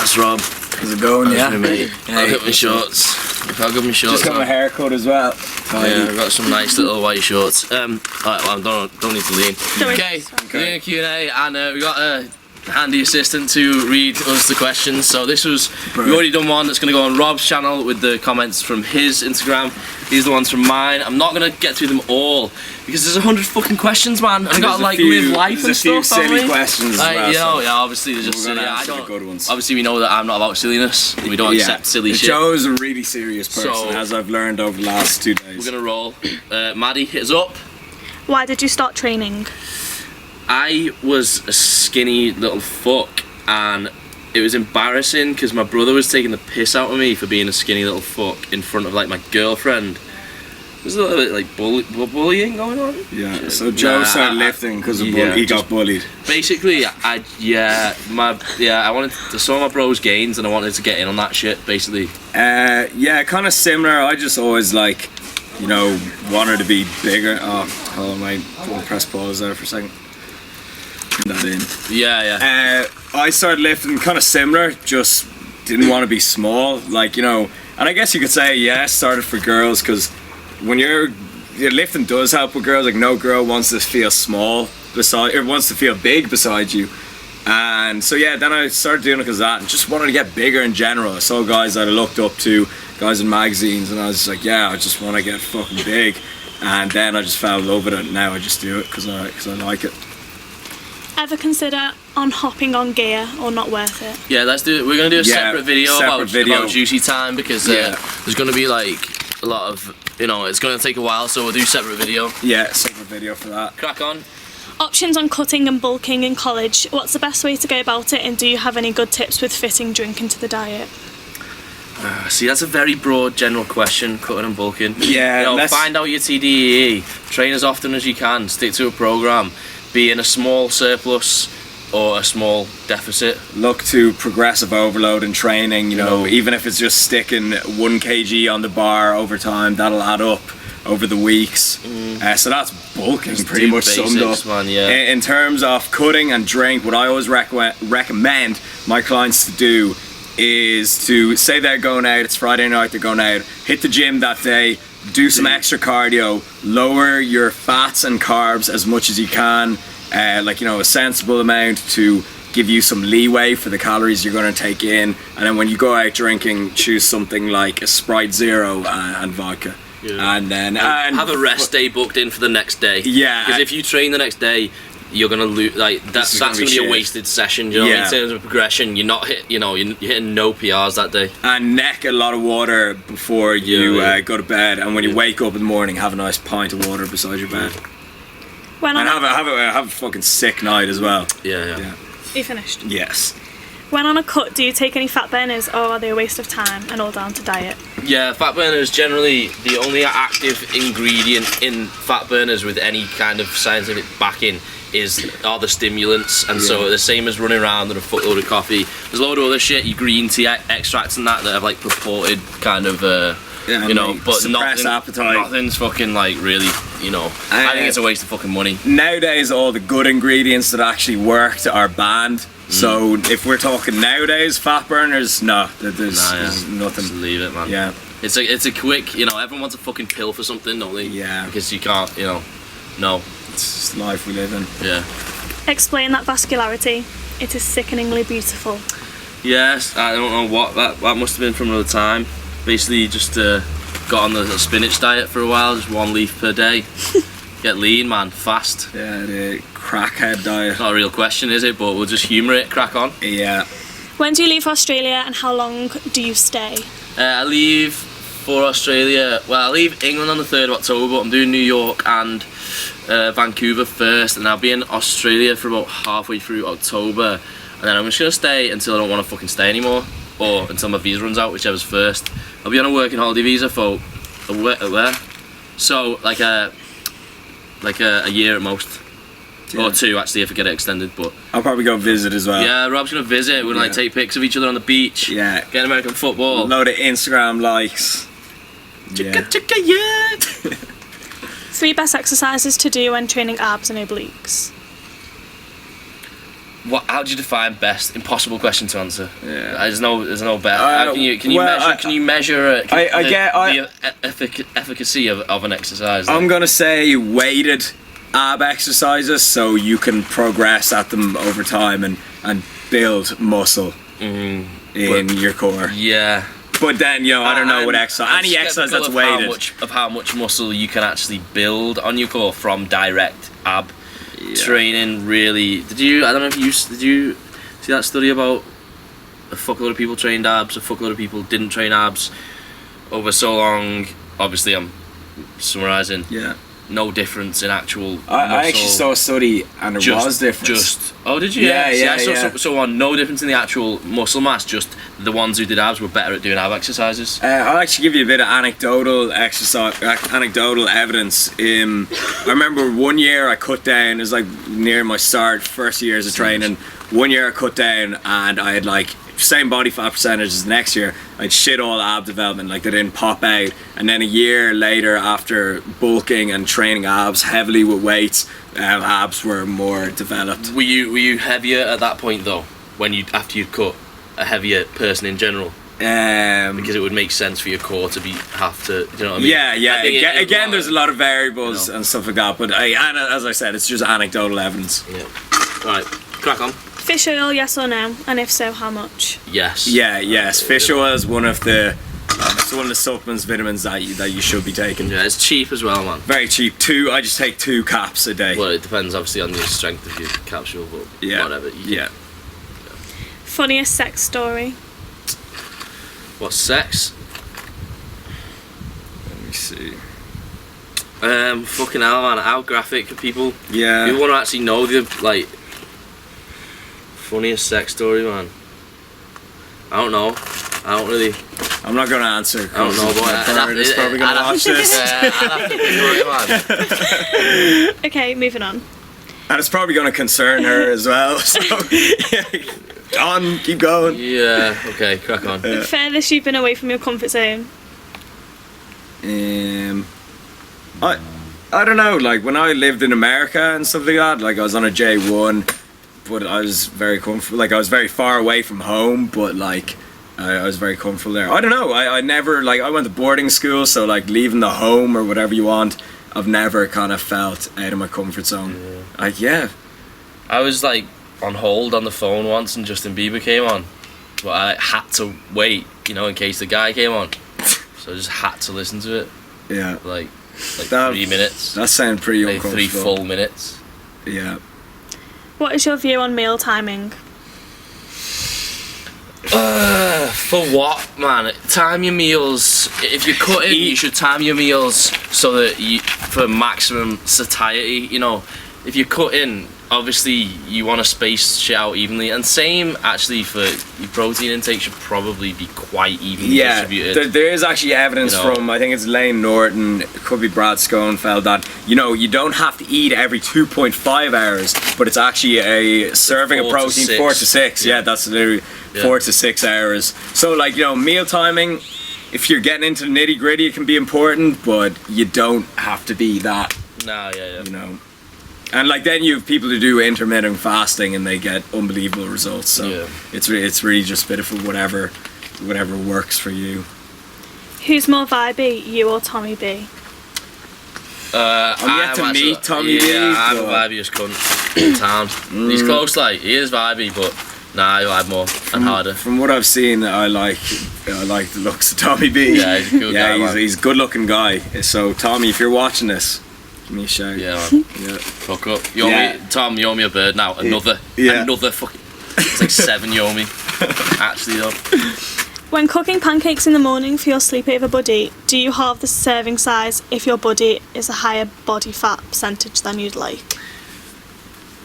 That's Rob. How's it going, yeah? Mate. I've got my shorts. I've got my shorts. Just got my haircut as well. Yeah, I've got some nice little white shorts. Alright, well, don't need to lean. Okay, we're doing a Q&A, and we got a handy assistant to read us the questions. So this was, we've already done one that's going to go on Rob's channel with the comments from his Instagram. These are the ones from mine. I'm not going to get through them all because there's 100 fucking questions, man. I got to like live life and stuff. There's a few silly questions as well. You know, yeah, obviously there's just silly. I don't. Good ones. Obviously we know that I'm not about silliness. We don't accept silly shit. Joe's a really serious person, as I've learned over the last 2 days. We're gonna roll. Maddie, hit us up. Why did you start training? I was a skinny little fuck, and it was embarrassing because my brother was taking the piss out of me for being a skinny little fuck in front of like my girlfriend. There's a little bit like bullying going on. Yeah. So Joe started lifting because he got bullied. Basically, I wanted to saw my bro's gains and I wanted to get in on that shit. Basically. Yeah, kind of similar. I just always like, you know, wanted to be bigger. Oh, hold on, mate. Don't press pause there for a second. That in. Yeah. I started lifting kind of similar, just didn't want to be small, like, you know, and I guess you could say, started for girls, because when your lifting does help with girls, like no girl wants to feel small beside, or wants to feel big beside you. And so then I started doing it because of that, and just wanted to get bigger in general. I saw guys that I looked up to, guys in magazines, and I was just like, I just want to get fucking big. And then I just fell in love with it, and now I just do it because I like it. Ever consider hopping on gear or not worth it? Yeah, let's do it. We're going to do a separate video about juicy time because there's going to be like a lot of, you know, it's going to take a while, so we'll do separate video. Yeah, separate video for that. Crack on. Options on cutting and bulking in college. What's the best way to go about it, and do you have any good tips with fitting drink into the diet? See, that's a very broad general question, cutting and bulking. Yeah, you know, find out your TDEE, train as often as you can, stick to a program, be in a small surplus or a small deficit. Look to progressive overload in training, you know, even if it's just sticking 1 kg on the bar over time, that'll add up over the weeks. So that's bulking pretty much summed up. Man, yeah. In terms of cutting and drink, what I always recommend my clients to do is to say they're going out, it's Friday night, they're going out, hit the gym that day, do some extra cardio, lower your fats and carbs as much as you can, like, you know, a sensible amount to give you some leeway for the calories you're going to take in, and then when you go out drinking, choose something like a Sprite Zero and vodka. And then have a rest day booked in for the next day. Because if you train the next day, you're gonna lose. Like that's gonna be a wasted session. You know, in terms of progression, you're not you're hitting no PRs that day. And neck a lot of water before you go to bed, and when you wake up in the morning, have a nice pint of water beside your bed. And have a fucking sick night as well. Yeah. You finished? Yes. When on a cut, do you take any fat burners, or are they a waste of time and all down to diet? Yeah, fat burners generally the only active ingredient in fat burners with any kind of scientific backing are the stimulants, and so the same as running around with a fuckload of coffee. There's a load of other shit, your green tea extracts and that have like purported kind of you know, but nothing's fucking like really, you know. I think it's a waste of fucking money. Nowadays, all the good ingredients that actually worked are banned. So if we're talking nowadays, fat burners, there's nothing. Just leave it, man. Yeah. It's a quick, you know, everyone wants a fucking pill for something, don't they? Yeah. Because you can't, you know, no. It's just life we live in. Yeah. Explain that vascularity. It is sickeningly beautiful. Yes, I don't know what that must have been from another time. Basically, just got on the spinach diet for a while, just 1 leaf per day. Get lean, man, fast. Yeah, the crackhead diet. It's not a real question, is it? But we'll just humour it, crack on. Yeah. When do you leave Australia, and how long do you stay? I leave for Australia. Well, I leave England on the 3rd of October, but I'm doing New York and Vancouver first, and I'll be in Australia for about halfway through October, and then I'm just gonna stay until I don't want to fucking stay anymore, or until my visa runs out, whichever's first. I'll be on a working holiday visa for so like a year at most, or 2 actually if I get it extended. But I'll probably go visit as well. Yeah, Rob's gonna visit. We're gonna like take pics of each other on the beach. Yeah, get American football. A load of Instagram likes. Chicka, yeah. 3 best exercises to do when training abs and obliques. How do you define best? Impossible question to answer. Yeah. There's no better. How can you measure the efficacy of an exercise? I'm gonna say weighted ab exercises, so you can progress at them over time and build muscle in your core. Yeah. But then, I don't know what exercise. Any exercise that's weighted. Of how much muscle you can actually build on your core from direct ab training. Really, did you see that study about a fuckload of people trained abs, a fuckload of people didn't train abs over so long? Obviously, I'm summarising. Yeah. No difference in actual muscle. I actually saw a study and there was difference. Oh, did you? Yeah. So on, no difference in the actual muscle mass, just the ones who did abs were better at doing ab exercises. I'll actually give you a bit of anecdotal evidence. I remember one year I cut down, it was like near my first years of training. One year I cut down and I had like same body fat percentage as the next year. I'd shit all ab development, like they didn't pop out. And then a year later, after bulking and training abs heavily with weights, abs were more developed. Were you heavier at that point though? After you'd cut, a heavier person in general? Because it would make sense for your core to have to, you know what I mean? Yeah. Again, there's a lot of variables and stuff like that. But as I said, it's just anecdotal evidence. Yeah. Right, crack on. Fish oil, yes or no? And if so, how much? Yes. Yes. Fish oil is one of the supplements, vitamins that you should be taking. Yeah, it's cheap as well, man. Very cheap. I just take 2 caps a day. Well, it depends obviously on the strength of your capsule, but whatever. Funniest sex story? What, sex? Let me see. Fucking hell, man. How graphic are people? Yeah. People want to actually know the, like, funniest sex story, man. I don't know. I don't really. I'm not going to answer. I don't know, but I'd probably going to watch this. I'd have to think about it, man. Okay, moving on. And it's probably going to concern her as well. So, keep going. Yeah. Okay, crack on. Furthest you've been away from your comfort zone? I don't know. Like when I lived in America and stuff like that. Like I was on a J1, but I was very comfortable. Like I was very far away from home, but like I was very comfortable there. I don't know. I never I went to boarding school, so like leaving the home or whatever you want, I've never kind of felt out of my comfort zone. I was like on hold on the phone once and Justin Bieber came on, but I had to wait, in case the guy came on. So I just had to listen to it. Yeah. Like that, 3 minutes. That sounded pretty uncomfortable. 3 full minutes. Yeah. What is your view on meal timing? For what, man? Time your meals. If you're cutting, you should time your meals so that for maximum satiety. If you're cutting, obviously you want to space shit out evenly, and same actually for your protein intake should probably be quite evenly distributed. There is actually evidence from, I think it's Lane Norton, it could be Brad Schoenfeld, that you don't have to eat every 2.5 hours, but it's actually a serving of protein 4 to 6. Yeah, that's literally 4 to 6 hours. So meal timing, if you're getting into the nitty gritty, it can be important, but you don't have to be that. No, And then you have people who do intermittent fasting and they get unbelievable results. So it's really just a bit of whatever works for you. Who's more vibey, you or Tommy B? I'm yet to meet Tommy B. Yeah, I'm the vibiest cunt in town. He's close, he is vibey, but I vibe more and harder. From what I've seen, I like the looks of Tommy B. Yeah, he's a good guy. He's a good looking guy. So Tommy, if you're watching this, give me a shout. Yeah, man. Fuck up. Tom, you owe me a bird now. Another fucking. It's like 7 you owe me. Actually, though. When cooking pancakes in the morning for your sleepover buddy, do you halve the serving size if your buddy is a higher body fat percentage than you'd like?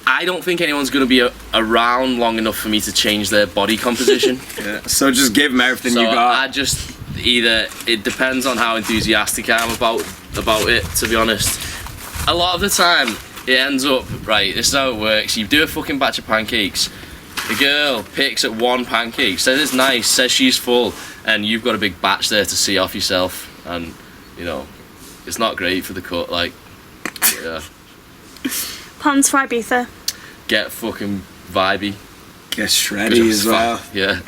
I don't think anyone's going to be around long enough for me to change their body composition. So just give them everything you got. I just it depends on how enthusiastic I am about it, to be honest. A lot of the time, it ends up, right, this is how it works. You do a fucking batch of pancakes. The girl picks at 1 pancake, says it's nice, says she's full, and you've got a big batch there to see off yourself. And, it's not great for the cut, yeah. Plans for Ibiza? Get fucking vibey. Get shreddy as well. Yeah.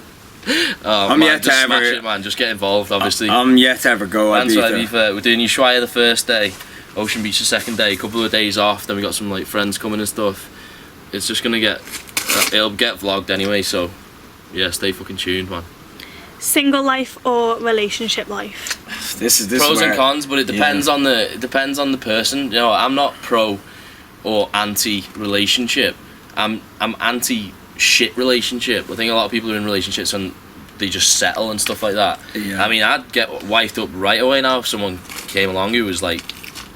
Oh, I'm man, yet to just smash ever- it, man. Just get involved, obviously. I'm yet to ever go Man's Ibiza. Ibiza. We're doing Ushuaia the first day, Ocean Beach the second day, a couple of days off. Then we got some like friends coming and stuff. It's just gonna get, it'll get vlogged anyway. So, yeah, stay fucking tuned, man. Single life or relationship life? This Pros where, and cons, but it depends on the person. You know, I'm not pro or anti relationship. I'm anti shit relationship. I think a lot of people are in relationships and they just settle and stuff like that. Yeah. I mean, I'd get wifed up right away now if someone came along who was like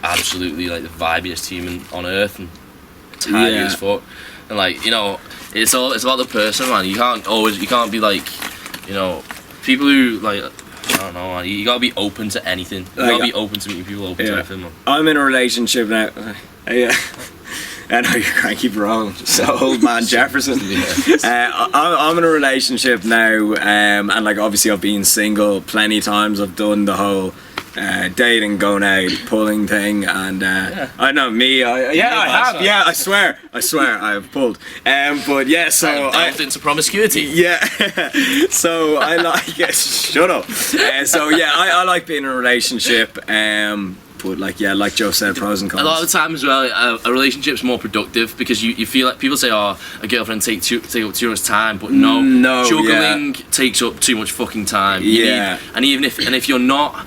absolutely like the vibiest human on earth and tidy as fuck. And like, you know, it's about the person, man. You can't be like, you know, people who like, I don't know, man. You gotta be open to anything. You gotta be open to meeting people, open to everything, man. I'm in a relationship now. I know you're cranky, keep rolling. So old man Jefferson. I'm in a relationship now, and like obviously I've been single plenty of times. I've done the whole dating, going out, pulling thing, and I know me. I have. Yeah, I swear, I have pulled. But yeah, so I delved into promiscuity. Yeah, so I like it. Shut up. So yeah, I like being in a relationship. But like Joe said, pros and cons. A lot of the time as well, a relationship's more productive because you feel like people say, oh, a girlfriend take up too much time, but no, juggling takes up too much fucking time. And if you're not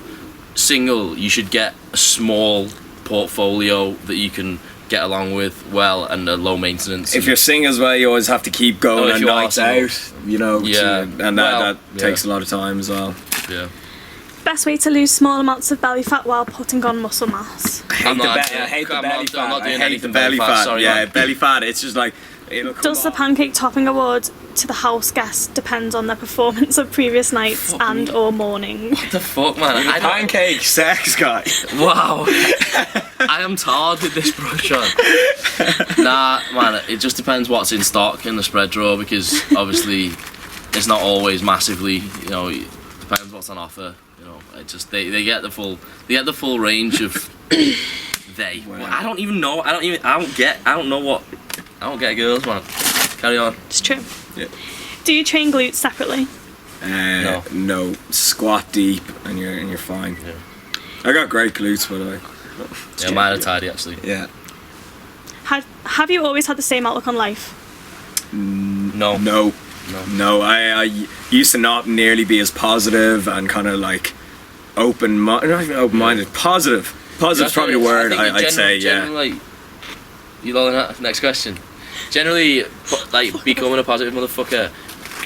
single, you should get a small portfolio that you can get along with well and a low maintenance. If you're single as well, you always have to keep going on nights out, you know. Yeah, and that takes a lot of time as well. Yeah. Best way to lose small amounts of belly fat while putting on muscle mass? I hate the belly fat. I'm not doing anything belly fat. Sorry, yeah, man. belly fat. It's just like it'll come Does the off. pancake topping award to the house guests depend on their performance of previous nights and or morning? What the fuck, man? I don't, Pancake sex guy. wow. I am tired with this brush on. Nah, man, it just depends what's in stock in the spread drawer because obviously it's not always massively, you know, it depends what's on offer. You know, it just they get the full range of well, I don't even know. I don't get girls, man. Carry on. It's true. Yeah. Do you train glutes separately? No. Squat deep and you're fine. Yeah. I got great glutes, by the way. Yeah, mine are tidy actually. Yeah. Have you always had the same outlook on life? No. I used to not nearly be as positive and kind of like open-minded. Positive. Positive's probably the word I'd say. Generally, you lolling at? Next question. Generally, like becoming a positive motherfucker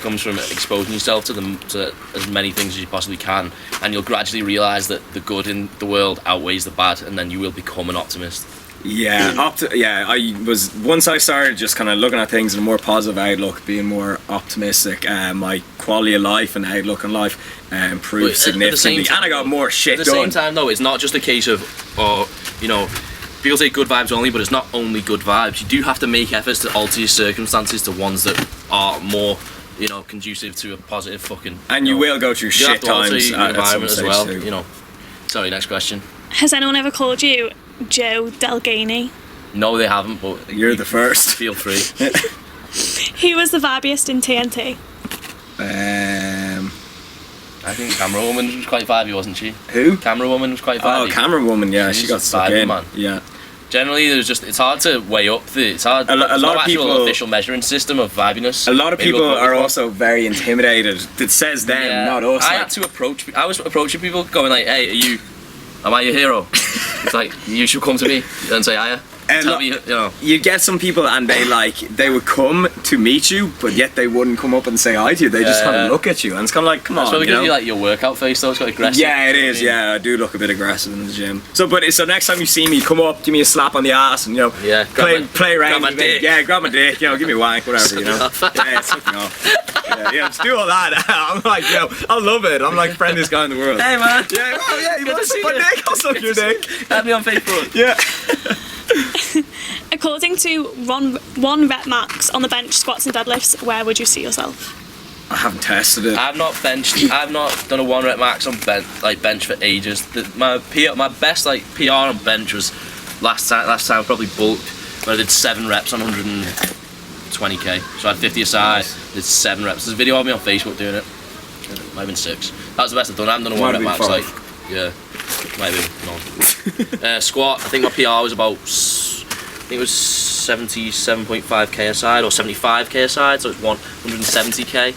comes from exposing yourself to as many things as you possibly can, and you'll gradually realise that the good in the world outweighs the bad, and then you will become an optimist. I was once I started just kind of looking at things in a more positive outlook, being more optimistic. My quality of life and outlook on life improved significantly, and I got more shit done. At the same time, though, it's not just a case of, you know, people say good vibes only, but it's not only good vibes. You do have to make efforts to alter your circumstances to ones that are more, you know, conducive to a positive fucking. And you will go through shit times at environment as well. Too. You know. Sorry. Next question. Has anyone ever called you Joe Delgany? No, they haven't, but you're the first. Feel free. Who was the vibiest in TNT? I think Camera Woman was quite vibey, wasn't she? Who? Camera Woman was quite vibey. Oh, Camera Woman, yeah, she got stuck vibey, in. Man. Yeah. Generally, it's hard to weigh up it's hard. A lot no of actual people, official measuring system of vibiness. A lot of Maybe people we'll are also very intimidated. It says them, not us. I was approaching people, going like, "Hey, am I your hero?" It's like, you should come to me and say hiya. Tell me, you know. You get some people and they would come to meet you, but yet they wouldn't come up and say hi to you. They just kind of look at you, and it's kind of like, come on. So it gives you like your workout face, though. It's quite aggressive. Yeah, it is. Yeah, I do look a bit aggressive in the gym. So next time you see me, come up, give me a slap on the ass, and play around. Grab my dick. Yeah, grab my dick. You know, give me a wank, whatever. You know. Yeah, suck me off. Yeah, just do all that. I'm like, I love it. I'm like, friend this guy in the world. Hey man. Yeah, well, yeah. You want to suck my dick? I'll suck your dick. Add me on Facebook. Yeah. According to one rep max on the bench, squats and deadlifts, where would you see yourself? I haven't tested it. I've not done a 1 rep max on bench for ages. My best like PR on bench was last time I probably bulked, but I did 7 reps on 120 20k. So I had 50 aside, did 7 reps. There's a video of me on Facebook doing it. Might have been 6. That was the best I've done. I haven't done a 1 rep max, like, yeah, might have been none. Squat, I think my PR was about, I think it was 77.5k aside or 75k aside, so it's 170k.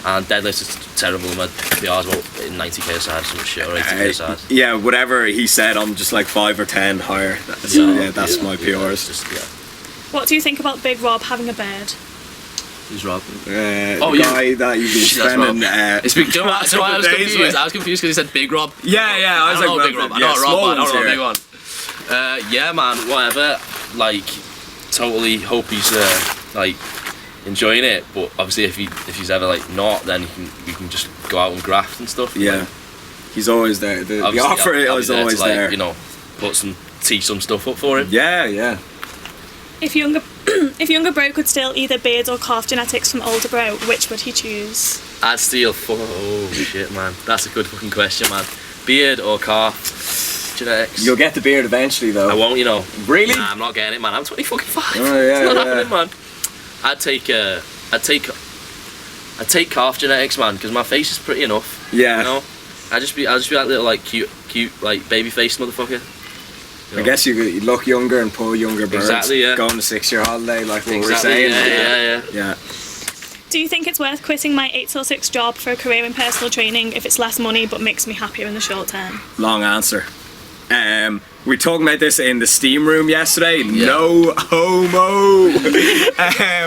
And deadlift is terrible. My PR is about 90k aside, some shit, or 80k aside. Yeah, whatever he said, I'm just like 5 or 10 higher. So yeah, that's my PRs. Just, What do you think about Big Rob having a beard? Who's Rob? The guy that you've been spending. It's been. Do you know what? So I was confused. I was confused because he said Big Rob. Yeah. I was like, Big Rob. I know Rob. I don't know Big one. Yeah, man. Whatever. Like, totally hope he's like enjoying it. But obviously, if he's ever like not, then you can just go out and graft and stuff. Yeah. Like, he's always there. The offer is always to, like, there. You know, tee some stuff up for him. Yeah. If younger bro could steal either beard or calf genetics from older bro, which would he choose? I'd steal. Oh shit, man. That's a good fucking question, man. Beard or calf genetics? You'll get the beard eventually, though. I won't, you know. Really? Nah, I'm not getting it, man. I'm 25. Oh yeah. It's not happening, man. I'd take calf genetics, man, because my face is pretty enough. Yeah. You know, I'll just be that little like cute like baby faced motherfucker. I guess you look younger and pull younger birds. Exactly, yeah. Go on a 6-year holiday, like what we're Exactly, saying. Yeah. Do you think it's worth quitting my 8 till 6 job for a career in personal training if it's less money but makes me happier in the short term? Long answer. We were talking about this in the steam room yesterday. Yeah. No homo.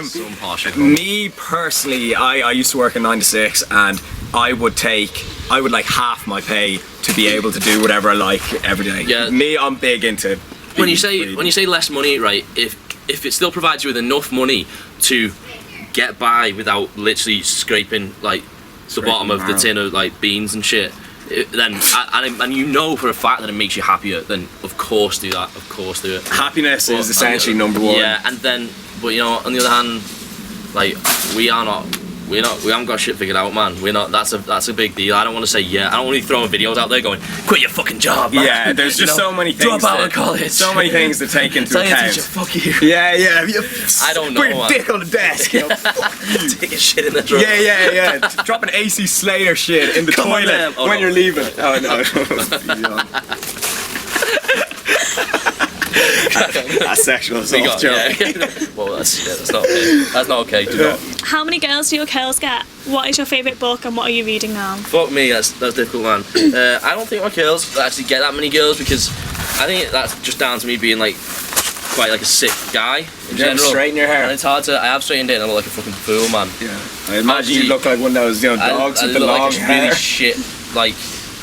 So impartial. Me personally, I used to work in 9 to 6, and I would like half my pay to be able to do whatever I like every day. Yeah. Me, I'm big into. When you say less money, right? If it still provides you with enough money to get by without literally scraping like the bottom of the tin of like beans and shit, then and you know for a fact that it makes you happier, then of course do that. Of course do it. Happiness is essentially number one. Yeah, and then but you know on the other hand, like we haven't got shit figured out, man. We're not. That's a big deal. I don't want to say yeah. I don't want to be throwing videos out there going, quit your fucking job, man. Yeah, there's just so many things. Drop out of college. So many things to take into Tell account. your teacher, fuck you. Yeah. I don't know. Put your dick on the desk. You know, Take a shit in the drum. Yeah. Drop an AC Slater shit in the Come on, toilet oh, when no. you're leaving. Oh no. That's sexual assault joke. Yeah. Well, that's not okay. That's not okay. Do not. How many girls do your curls get? What is your favourite book and what are you reading now? Fuck me, that's difficult, man. I don't think my curls actually get that many girls because I think that's just down to me being like quite like a sick guy in general. Straighten your hair. And it's hard to. I have straightened it and I look like a fucking fool, man. Yeah. I imagine you look like one of those, dogs I with the look long like a hair. really shit, like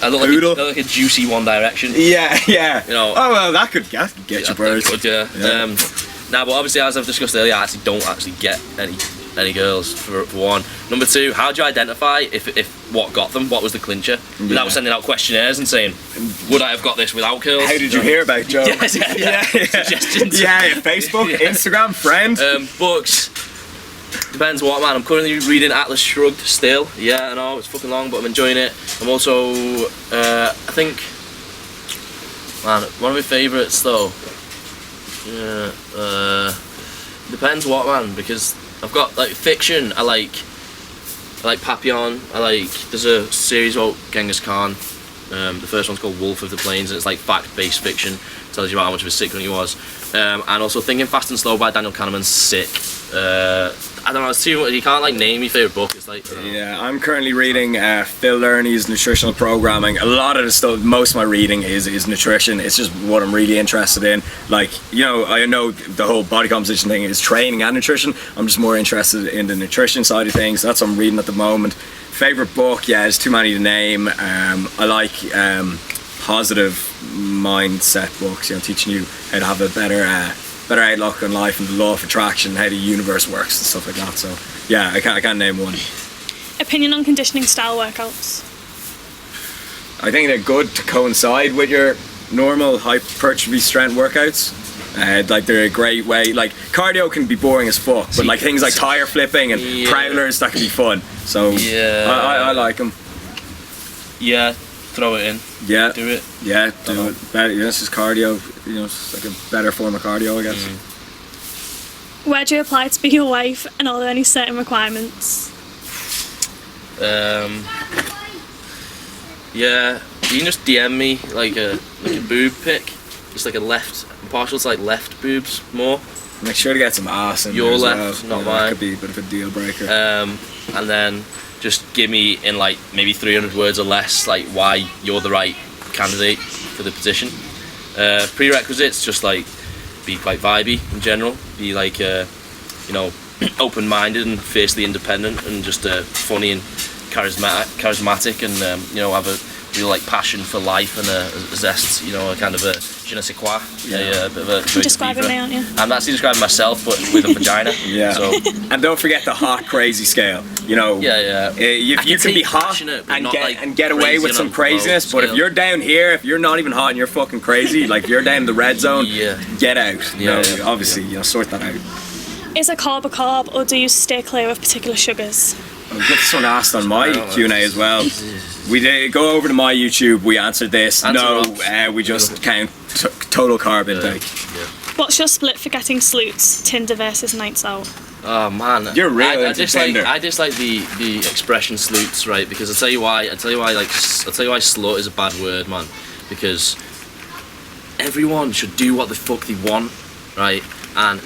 I look like a juicy One Direction. Yeah. You know. Oh well, that could get you birds. Yeah. But obviously, as I've discussed earlier, I actually don't actually get any girls for one. Number two, how do you identify if what got them? What was the clincher? Without sending out questionnaires and saying, would I have got this without curls? How did you hear about Joe? Yeah. Suggestions. Yeah, Facebook, Instagram, friend. Books. Depends what, man. I'm currently reading Atlas Shrugged still. Yeah, I know, it's fucking long, but I'm enjoying it. I'm also, I think, man, one of my favourites though. Yeah, depends what, man, because I've got like fiction. I like Papillon. There's a series about Genghis Khan. The first one's called Wolf of the Plains, and it's like fact-based fiction. Tells you about how much of a sick he was. And also Thinking Fast and Slow by Daniel Kahneman's sick. I don't know, it's too much. You can't like name your favourite book. It's like Yeah, I'm currently reading Phil Learney's Nutritional Programming. A lot of the stuff, most of my reading is nutrition. It's just what I'm really interested in. Like, I know the whole body composition thing is training and nutrition. I'm just more interested in the nutrition side of things. That's what I'm reading at the moment. Favourite book, there's too many to name. I like positive mindset books, teaching you how to have a better outlook on life and the law of attraction, how the universe works and stuff like that. So yeah, I can't name one. Opinion on conditioning style workouts? I think they're good to coincide with your normal hypertrophy strength workouts. Like they're a great way. Like cardio can be boring as fuck, but like things like tire flipping and prowlers, that can be fun. So yeah, I like them. Yeah, throw it in. Yeah, do it. Yeah, do it. Better. This is cardio. It's like a better form of cardio, I guess. Where do you apply to be your wife, and are there any certain requirements? Yeah, you can just DM me like a boob pic, just like a left. I'm partial to like left boobs more. Make sure to get some ass in Your there as left, well. not mine. That could be a bit of a deal breaker. And then just give me in like maybe 300 words or less like why you're the right candidate for the position. Prerequisites, just like be quite vibey in general, be like open-minded and fiercely independent, and just funny and charismatic, and have a real like passion for life and a zest, a kind of a je ne sais quoi, a bit of a Describing me, aren't you? I'm actually describing myself, but with a vagina. Yeah. So and don't forget the hot crazy scale. If you can be hot and get away with some craziness, but if you're down here, if you're not even hot and you're fucking crazy, like if you're down in the red zone, get out. Obviously, sort that out. Is a carb, or do you stay clear of particular sugars? I'll get this one asked on my Q&A as well. We did go over to my YouTube. We answered this. We just count total carb intake. What's your split for getting sloots, Tinder versus nights out? Oh man, you're real. I dislike the expression sloots, right? Because I'll tell you why slut is a bad word, man. Because everyone should do what the fuck they want, right? And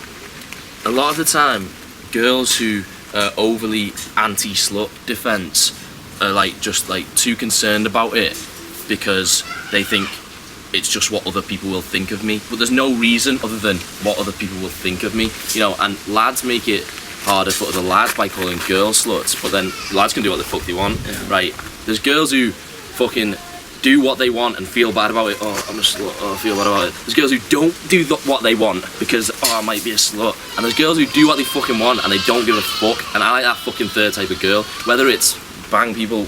a lot of the time, girls who are overly anti-slut defense are just too concerned about it because they think it's just what other people will think of me. But there's no reason other than what other people will think of me, and lads make it harder for other lads by calling girls sluts, but then lads can do what the fuck they want, right? There's girls who fucking do what they want and feel bad about it. Oh, I'm a slut. Oh, I feel bad about it. There's girls who don't do what they want because, I might be a slut. And there's girls who do what they fucking want and they don't give a fuck. And I like that fucking third type of girl. Whether it's bang people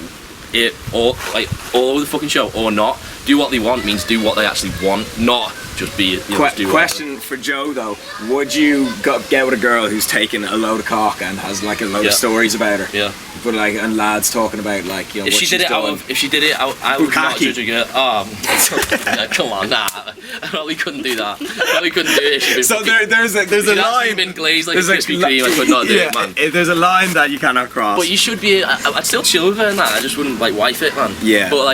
or all over the fucking show or not, do what they want means do what they actually want, not just be. Question for Joe though: would you get with a girl who's taken a load of cock and has a load of stories about her? Yeah. But and lads talking about if she did it, I would not judge a girl. Oh, come on, nah. I probably couldn't do that. Probably couldn't do it. So there's a line. Been glazed like a Krispy Kreme. I could not do it, man. There's a line that you cannot cross. But you should be. I'd still chill with her and that. I just wouldn't wife it, man. Yeah. But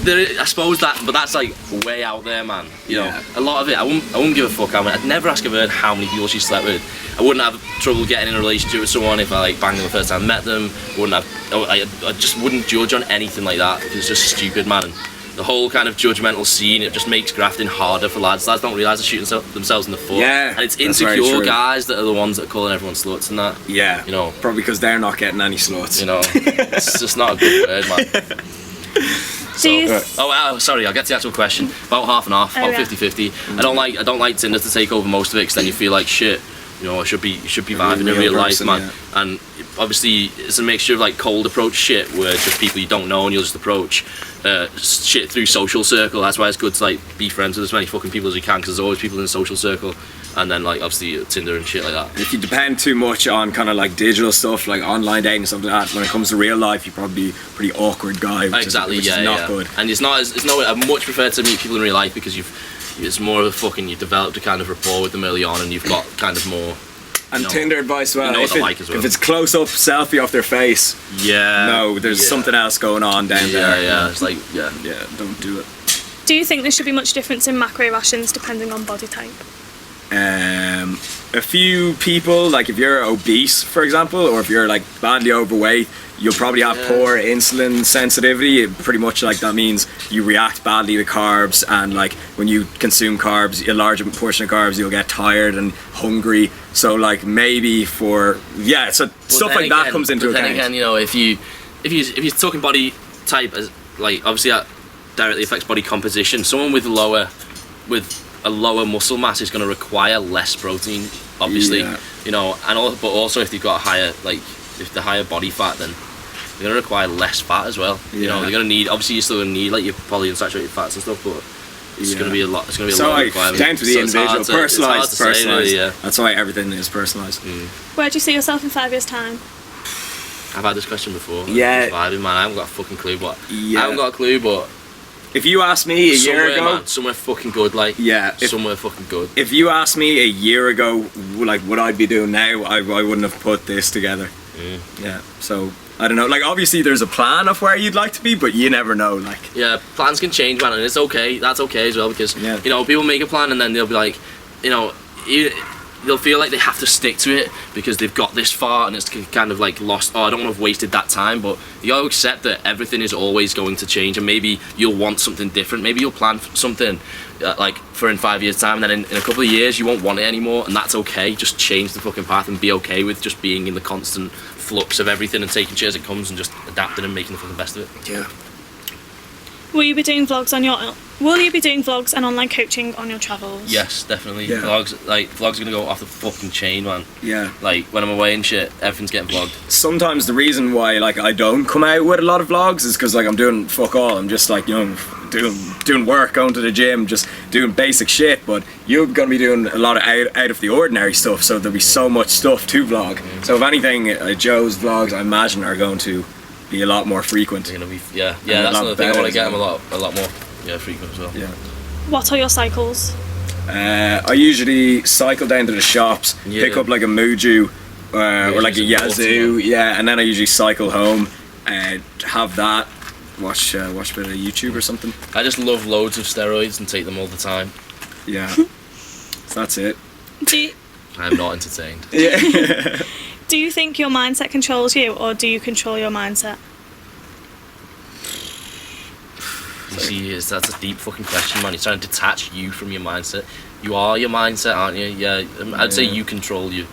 I suppose but that's way out there, man. A lot of it, I wouldn't give a fuck. I'd never ask her how many people she slept with. I wouldn't have trouble getting in a relationship with someone if I banged them the first time I met them. I just wouldn't judge on anything like that. It's just stupid, man. And the whole kind of judgmental scene, it just makes grafting harder for lads. Lads don't realise they're shooting themselves in the foot. Yeah, and it's insecure guys that are the ones that are calling everyone sluts and that. Yeah. Probably because they're not getting any sluts. It's just not a good word, man. Sorry, I'll get to the actual question. About half and half, about 50-50. I don't like Tinder to take over most of it because then you feel like shit. I should be vibing in real life, man. Yeah. And obviously it's a mixture of cold approach shit where it's just people you don't know and you'll just approach shit through social circle. That's why it's good to be friends with as many fucking people as you can because there's always people in the social circle. And then obviously Tinder and shit like that. If you depend too much on kind of digital stuff like online dating and stuff like that, when it comes to real life, you're probably a pretty awkward guy. Which is not good. And I much prefer to meet people in real life because it's more of a you've developed a kind of rapport with them early on and you've got kind of more. And Tinder advice, if it's close up selfie off their face, there's something else going on down there. Yeah, it's don't do it. Do you think there should be much difference in macro rations depending on body type? A few people, if you're obese, for example, or if you're badly overweight, you'll probably have poor insulin sensitivity. It pretty much that means you react badly to carbs, and when you consume carbs, a larger portion of carbs, you'll get tired and hungry. So maybe stuff like that comes into account. Then again, if you're talking body type as obviously that directly affects body composition. Someone with a lower muscle mass is going to require less protein, obviously, but also if they've got a higher if the higher body fat, then they're going to require less fat as well. They're going to need, obviously you're still going to need your polyunsaturated fats and stuff, but it's going to be a lot. It's going to be a lot of requirements. Down to the individual, personalised. Really, That's why everything is personalised. Where do you see yourself in 5 years' time? I've had this question before. Yeah. I haven't got a fucking clue, but I haven't got a clue, but If you asked me a year ago, man, somewhere fucking good, like somewhere fucking good. If you asked me a year ago, like what I'd be doing now, I wouldn't have put this together. Yeah, so I don't know. Like obviously, there's a plan of where you'd like to be, but you never know. Like plans can change, man, and it's okay. That's okay as well because you know people make a plan and then they'll be like, you know, they'll feel like they have to stick to it because they've got this far and it's kind of like lost. Oh, I don't want to have wasted that time. But you got to accept that everything is always going to change, and maybe you'll want something different. Maybe you'll plan for something like for in 5 years' time, and then in a couple of years you won't want it anymore, and that's okay. Just change the fucking path and be okay with just being in the constant flux of everything and taking shit as it comes and just adapting and making the fucking best of it. Yeah. Will you be doing vlogs and online coaching on your travels? Yes, definitely. Yeah. Vlogs are gonna go off the fucking chain, man. Yeah. Like when I'm away and shit, everything's getting vlogged. Sometimes the reason why like I don't come out with a lot of vlogs is because like I'm doing fuck all. I'm just like, you know, doing work, going to the gym, just doing basic shit. But you're gonna be doing a lot of out of the ordinary stuff, so there'll be so much stuff to vlog. So if anything, Joe's vlogs I imagine are going to be a lot more frequent. That's another thing. I want to get them a lot more frequent as well. Yeah. What are your cycles? I usually cycle down to the shops, pick up like a Muju or like a Yazoo, and then I usually cycle home and have that, watch a bit of YouTube or something. I just love loads of steroids and take them all the time. Yeah. So that's it. I'm not entertained. Yeah. Do you think your mindset controls you, or do you control your mindset? You see, that's a deep fucking question, man. You're trying to detach you from your mindset. You are your mindset, aren't you? Yeah, I'd say you control you.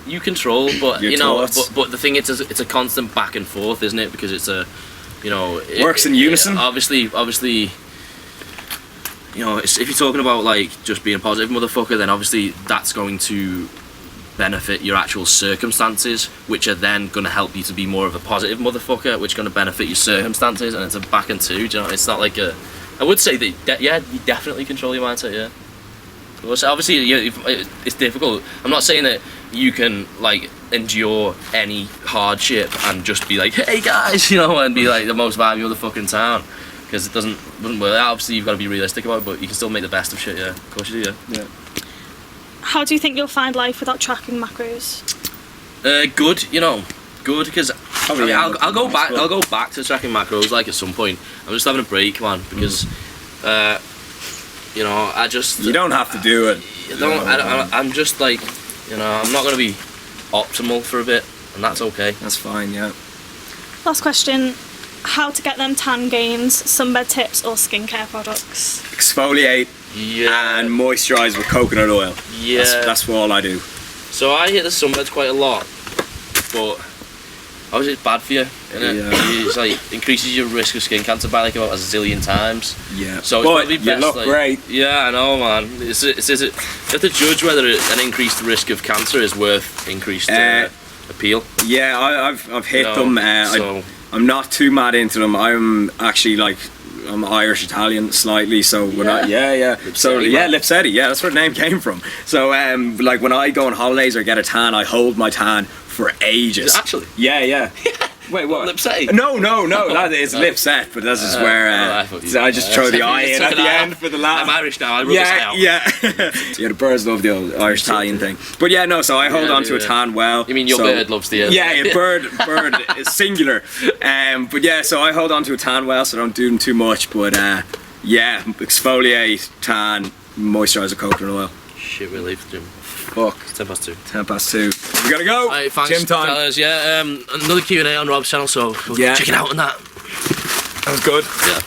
You control, but your you know, thoughts. but the thing is, it's a constant back and forth, isn't it? Because it's a, you know, works in unison. Obviously, you know, if you're talking about like just being a positive motherfucker, then obviously that's going to benefit your actual circumstances, which are then going to help you to be more of a positive motherfucker, which are going to benefit your circumstances, and it's a back and two. Do you know, it's not like a. I would say that you definitely control your mindset. Yeah. So obviously, it's difficult. I'm not saying that you can like endure any hardship and just be like, hey guys, you know, and be like the most valuable motherfucker in town, because it doesn't work. Obviously, you've got to be realistic about it, but you can still make the best of shit. Yeah, of course you do. Yeah. How do you think you'll find life without tracking macros? Good, you know, good, because I'll go back. I'll go back to tracking macros like at some point. I'm just having a break, man, because you know, I just you don't have to do it. I'm just like, you know, I'm not gonna be optimal for a bit, and that's okay. That's fine. Yeah. Last question: how to get them tan gains? Sunbed tips or skincare products? Exfoliate. Yeah. And moisturise with coconut oil. Yeah. That's all I do. So I hit the sunbeds quite a lot, but obviously it's bad for you, isn't it? Yeah. It's like increases your risk of skin cancer by like about a zillion times. Yeah. So it's probably best. You look like, great. Yeah, I know, man. You have to judge whether an increased risk of cancer is worth increased appeal. Yeah, I've hit them. So I'm not too mad into them. I'm actually like. I'm Irish Italian slightly, so when Lipsett, that's where the name came from. So like when I go on holidays or get a tan, I hold my tan for ages. Actually? Yeah. Wait, what? Lipsett? No, that is Lipsett, but this is where I just throw the I in at the end for the laugh. I'm Irish now, I rub this out. Yeah, the birds love the old Irish Italian thing. But yeah, no, so I hold on to a tan well. You mean your bird loves the Yeah, bird is singular. But yeah, so I hold on to a tan well, so I don't do them too much. But exfoliate, tan, moisturise with coconut oil. Shit, we're late for the gym. Fuck. It's 2:10. 2:10. We gotta go. Right, thanks, gym time. Fellas. Yeah, another Q&A on Rob's channel, so check it out on that. That was good. Yeah.